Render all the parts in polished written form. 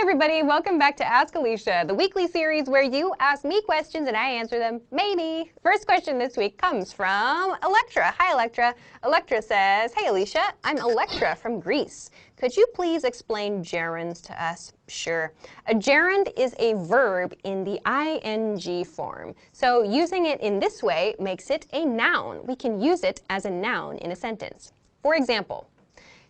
everybody, welcome back to Ask Alicia, the weekly series where you ask me questions and I answer them, maybe. First question this week comes from Electra. Hi Electra. Electra says, hey Alicia, I'm Electra from Greece. Could you please explain gerunds to us? Sure. A gerund is a verb in the ing form. So using it in this way makes it a noun. We can use it as a noun in a sentence. For example,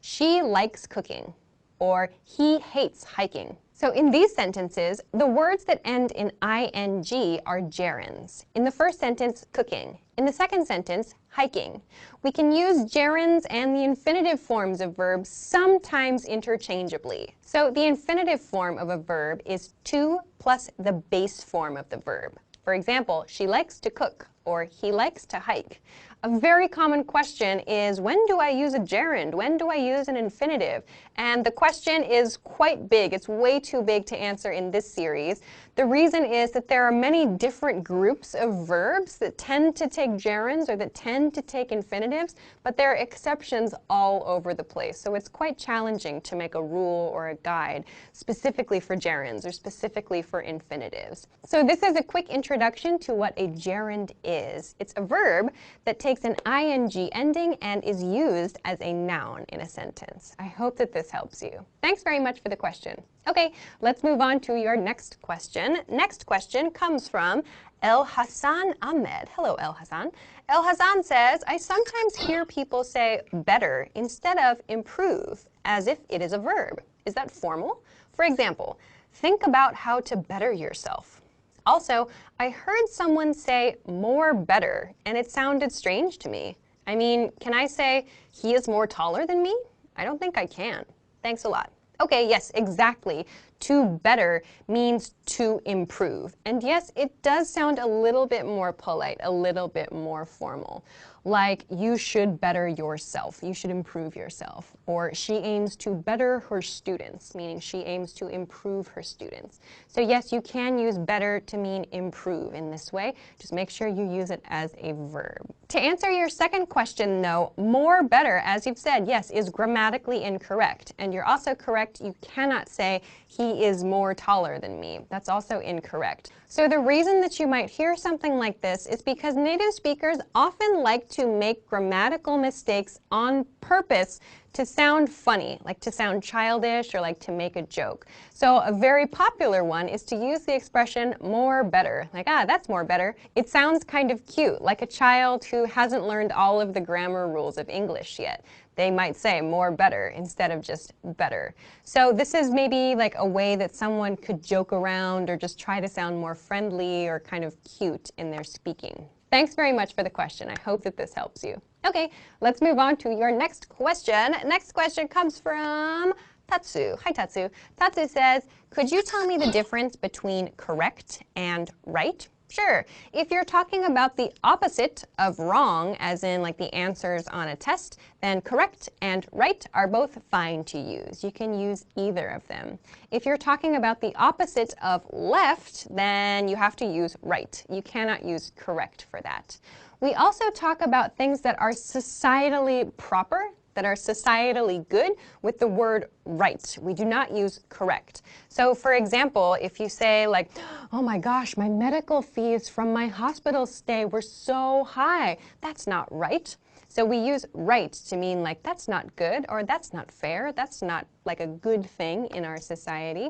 she likes cooking, or he hates hiking. So in these sentences, the words that end in ing are gerunds. In the first sentence, cooking. In the second sentence, hiking. We can use gerunds and the infinitive forms of verbs sometimes interchangeably. So the infinitive form of a verb is to plus the base form of the verb. For example, she likes to cook, or he likes to hike. A very common question is, when do I use a gerund? When do I use an infinitive? And the question is quite big. It's way too big to answer in this series. The reason is that there are many different groups of verbs that tend to take gerunds or that tend to take infinitives, but there are exceptions all over the place. So it's quite challenging to make a rule or a guide specifically for gerunds or specifically for infinitives. So this is a quick introduction to what a gerund is. It's a verb that takes an ing ending and is used as a noun in a sentence. I hope that this helps you. Thanks very much for the question. Okay, let's move on to your next question. Next question comes from El Hassan Ahmed. Hello, El Hassan. El Hassan says, I sometimes hear people say better instead of improve, as if it is a verb. Is that formal? For example, think about how to better yourself. Also, I heard someone say more better, and it sounded strange to me. I mean, can I say he is more taller than me? I don't think I can. Thanks a lot. Okay, yes, exactly. To better means to improve. And yes, it does sound a little bit more polite, a little bit more formal. Like, you should better yourself. You should improve yourself. Or she aims to better her students, meaning she aims to improve her students. So yes, you can use better to mean improve in this way. Just make sure you use it as a verb. To answer your second question, though, more better, as you've said, yes, is grammatically incorrect. And you're also correct, you cannot say he is more taller than me. That's also incorrect. So the reason that you might hear something like this is because native speakers often like to make grammatical mistakes on purpose to sound funny, like to sound childish or like to make a joke. So a very popular one is to use the expression more better. Like, that's more better. It sounds kind of cute, like a child who hasn't learned all of the grammar rules of English yet. They might say more better instead of just better. So this is maybe like a way that someone could joke around or just try to sound more friendly or kind of cute in their speaking. Thanks very much for the question. I hope that this helps you. Okay, let's move on to your next question. Next question comes from Tatsu. Hi, Tatsu. Tatsu says, could you tell me the difference between correct and right? Sure. If you're talking about the opposite of wrong, as in like the answers on a test, then correct and right are both fine to use. You can use either of them. If you're talking about the opposite of left, then you have to use right. You cannot use correct for that. We also talk about things that are societally proper, that are societally good with the word right. We do not use correct. So for example, if you say like, oh my gosh, my medical fees from my hospital stay were so high, that's not right. So we use right to mean like that's not good or that's not fair, that's not like a good thing in our society.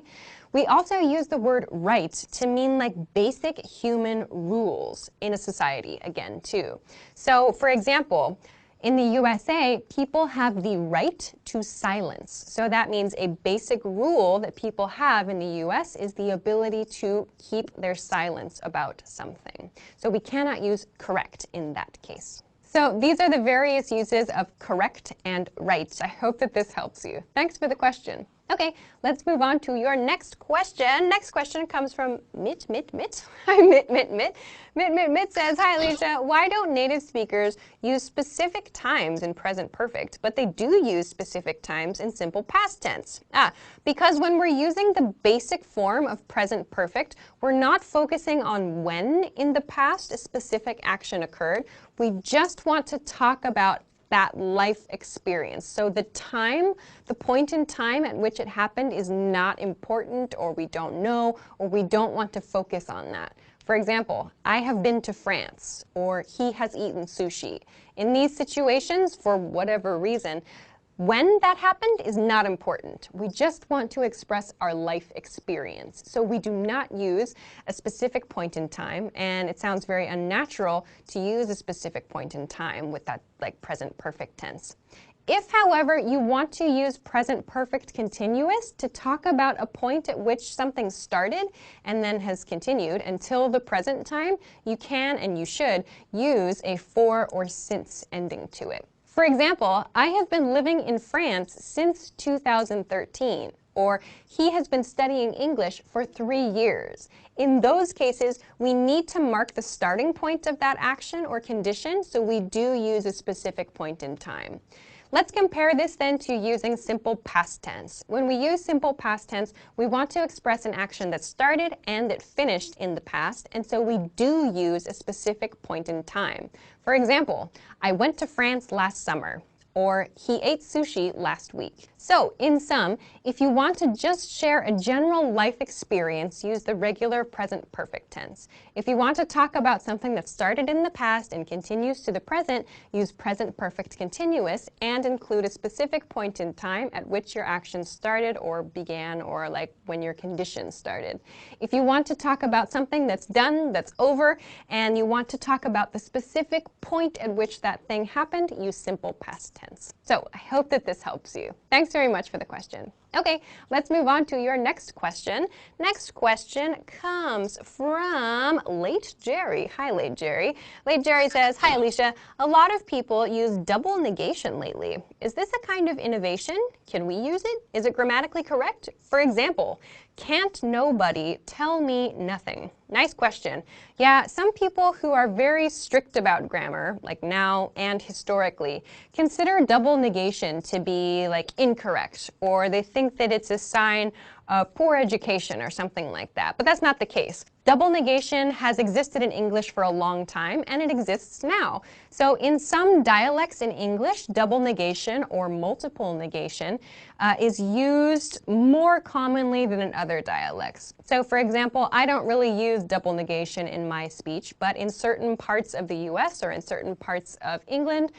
We also use the word right to mean like basic human rules in a society again too. So for example, in the USA, people have the right to silence. So that means a basic rule that people have in the US is the ability to keep their silence about something. So we cannot use correct in that case. So these are the various uses of correct and right. I hope that this helps you. Thanks for the question. Okay, let's move on to your next question. Next question comes from Mit. Hi, Mit says, hi, Alicia. Why don't native speakers use specific times in present perfect, but they do use specific times in simple past tense? Because when we're using the basic form of present perfect, we're not focusing on when in the past a specific action occurred. We just want to talk about that life experience. So the time, the point in time at which it happened is not important, or we don't know, or we don't want to focus on that. For example, I have been to France, or he has eaten sushi. In these situations, for whatever reason, when that happened is not important. We just want to express our life experience. So we do not use a specific point in time, and it sounds very unnatural to use a specific point in time with that like present perfect tense. If, however, you want to use present perfect continuous to talk about a point at which something started and then has continued until the present time, you can and you should use a for or since ending to it. For example, I have been living in France since 2013, or he has been studying English for 3 years. In those cases, we need to mark the starting point of that action or condition, so we do use a specific point in time. Let's compare this then to using simple past tense. When we use simple past tense, we want to express an action that started and that finished in the past, and so we do use a specific point in time. For example, I went to France last summer, or he ate sushi last week. So, in sum, if you want to just share a general life experience, use the regular present perfect tense. If you want to talk about something that started in the past and continues to the present, use present perfect continuous and include a specific point in time at which your action started or began, or like when your condition started. If you want to talk about something that's done, that's over, and you want to talk about the specific point at which that thing happened, use simple past tense. So I hope that this helps you. Thanks very much for the question. Okay, let's move on to your next question. Next question comes from Late Jerry. Hi, Late Jerry. Late Jerry says, hi, Alicia. A lot of people use double negation lately. Is this a kind of innovation? Can we use it? Is it grammatically correct? For example, can't nobody tell me nothing? Nice question. Yeah, some people who are very strict about grammar, like now and historically, consider double negation to be like incorrect, or they think that it's a sign of poor education or something like that. But that's not the case. Double negation has existed in English for a long time, and it exists now. So in some dialects in English, double negation or multiple negation is used more commonly than in other dialects. So for example, I don't really use double negation in my speech, but in certain parts of the US or in certain parts of England,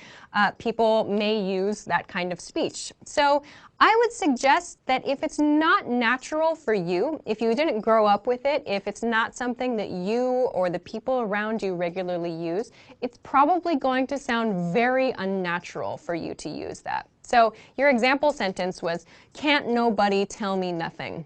people may use that kind of speech. So I would suggest that if it's not natural for you, if you didn't grow up with it, if it's not something that you or the people around you regularly use, it's probably going to sound very unnatural for you to use that. So your example sentence was, can't nobody tell me nothing?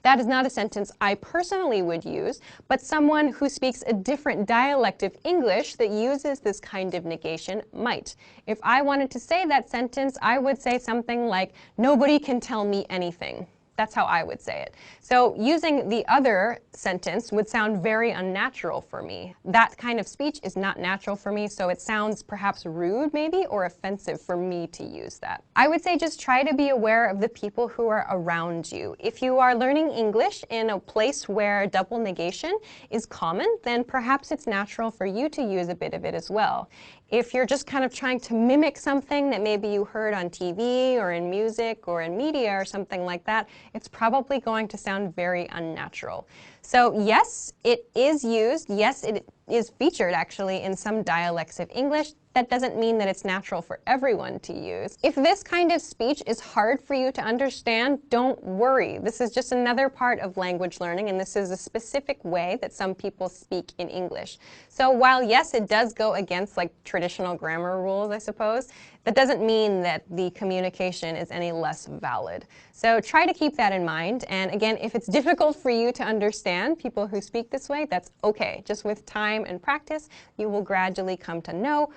That is not a sentence I personally would use, but someone who speaks a different dialect of English that uses this kind of negation might. If I wanted to say that sentence, I would say something like, nobody can tell me anything. That's how I would say it. So using the other sentence would sound very unnatural for me. That kind of speech is not natural for me, so it sounds perhaps rude maybe or offensive for me to use that. I would say just try to be aware of the people who are around you. If you are learning English in a place where double negation is common, then perhaps it's natural for you to use a bit of it as well. If you're just kind of trying to mimic something that maybe you heard on TV or in music or in media or something like that, it's probably going to sound very unnatural. So yes, it is used. Yes, it is featured actually in some dialects of English. That doesn't mean that it's natural for everyone to use. If this kind of speech is hard for you to understand, don't worry. This is just another part of language learning, and this is a specific way that some people speak in English. So while yes, it does go against like traditional grammar rules, I suppose, that doesn't mean that the communication is any less valid. So try to keep that in mind. And again, if it's difficult for you to understand people who speak this way, that's okay. Just with time and practice, you will gradually come to know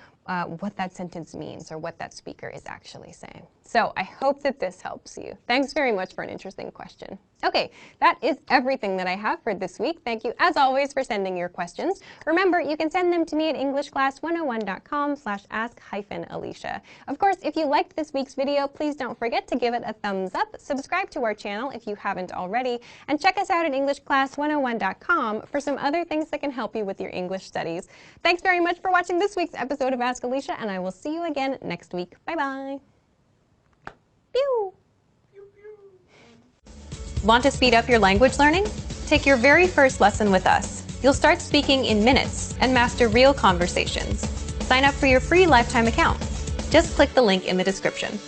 what that sentence means or what that speaker is actually saying. So I hope that this helps you. Thanks very much for an interesting question. Okay, that is everything that I have for this week. Thank you, as always, for sending your questions. Remember, you can send them to me at englishclass101.com/ask-Alicia. Of course, if you liked this week's video, please don't forget to give it a thumbs up, subscribe to our channel if you haven't already, and check us out at englishclass101.com for some other things that can help you with your English studies. Thanks very much for watching this week's episode of Ask Alicia, and I will see you again next week. Bye-bye. Pew! Want to speed up your language learning? Take your very first lesson with us. You'll start speaking in minutes and master real conversations. Sign up for your free lifetime account. Just click the link in the description.